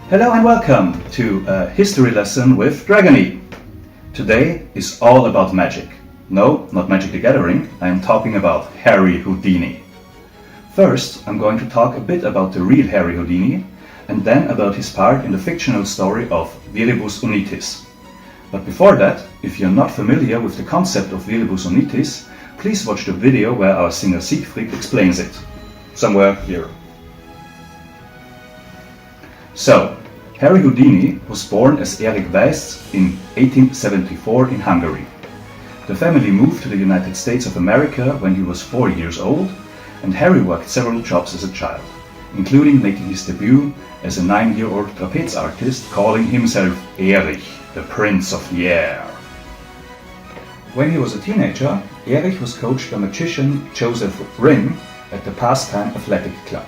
Hello and welcome to a history lesson with DRAGONY. Today is all about magic. No, not Magic the Gathering, I am talking about Harry Houdini. First, I'm going to talk a bit about the real Harry Houdini and then about his part in the fictional story of Viribus Unitis. But before that, if you're not familiar with the concept of Viribus Unitis, please watch the video where our singer Siegfried explains it. Somewhere here. So, Harry Houdini was born as Erich Weiss in 1874 in Hungary. The family moved to the United States of America when he was 4 years old, and Harry worked several jobs as a child, including making his debut as a 9-year-old trapeze artist calling himself Erich, the Prince of the Air. When he was a teenager, Erich was coached by magician Joseph Ring at the Pastime Athletic Club.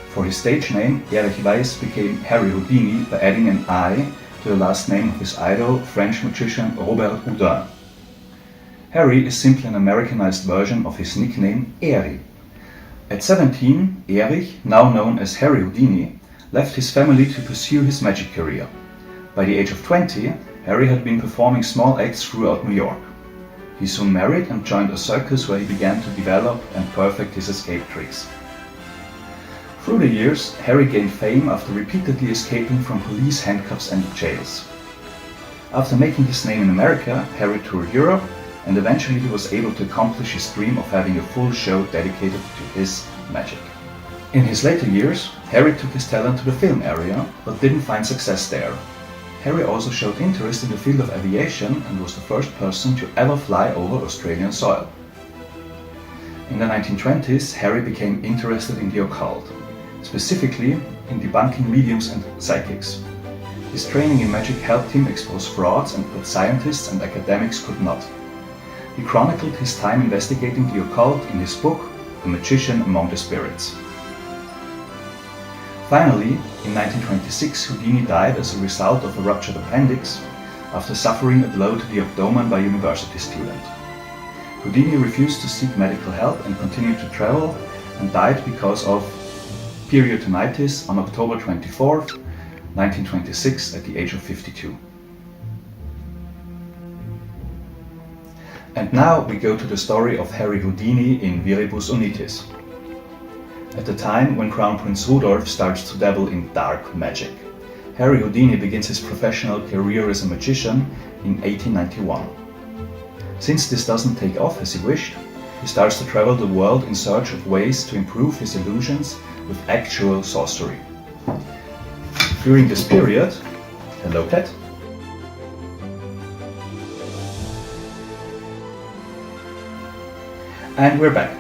For his stage name, Erich Weiss became Harry Houdini by adding an I to the last name of his idol, French magician Robert Houdin. Harry is simply an Americanized version of his nickname Eri. At 17, Erich, now known as Harry Houdini, left his family to pursue his magic career. By the age of 20, Harry had been performing small acts throughout New York. He soon married and joined a circus where he began to develop and perfect his escape tricks. Through the years, Harry gained fame after repeatedly escaping from police handcuffs and jails. After making his name in America, Harry toured Europe, and eventually he was able to accomplish his dream of having a full show dedicated to his magic. In his later years, Harry took his talent to the film area, but didn't find success there. Harry also showed interest in the field of aviation and was the first person to ever fly over Australian soil. In the 1920s, Harry became interested in the occult, specifically in debunking mediums and psychics. His training in magic helped him expose frauds that scientists and academics could not. He chronicled his time investigating the occult in his book, The Magician Among the Spirits. Finally, in 1926, Houdini died as a result of a ruptured appendix after suffering a blow to the abdomen by a university student. Houdini refused to seek medical help and continued to travel, and died because of peritonitis on October 24, 1926 at the age of 52. And now we go to the story of Harry Houdini in Viribus Unitis. At the time when Crown Prince Rudolf starts to dabble in dark magic, Harry Houdini begins his professional career as a magician in 1891. Since this doesn't take off as he wished, he starts to travel the world in search of ways to improve his illusions with actual sorcery. During this period, hello Ted, and we're back.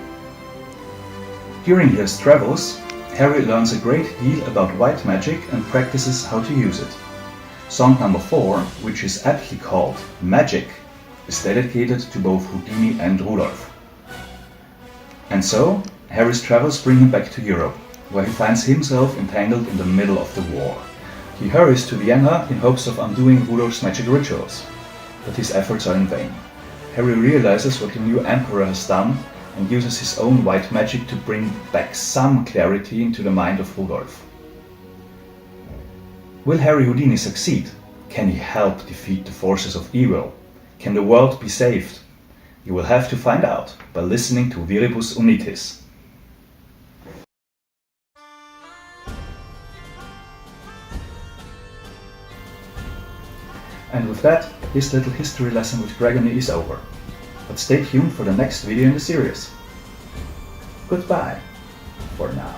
During his travels, Harry learns a great deal about white magic and practices how to use it. Song number 4, which is aptly called Magic, is dedicated to both Houdini and Rudolf. And so, Harry's travels bring him back to Europe, where he finds himself entangled in the middle of the war. He hurries to Vienna in hopes of undoing Rudolf's magic rituals, but his efforts are in vain. Harry realizes what the new emperor has done and uses his own white magic to bring back some clarity into the mind of Rudolf. Will Harry Houdini succeed? Can he help defeat the forces of evil? Can the world be saved? You will have to find out by listening to Viribus Unitis. And with that, this little history lesson with DRAGONY is over. But stay tuned for the next video in the series. Goodbye for now.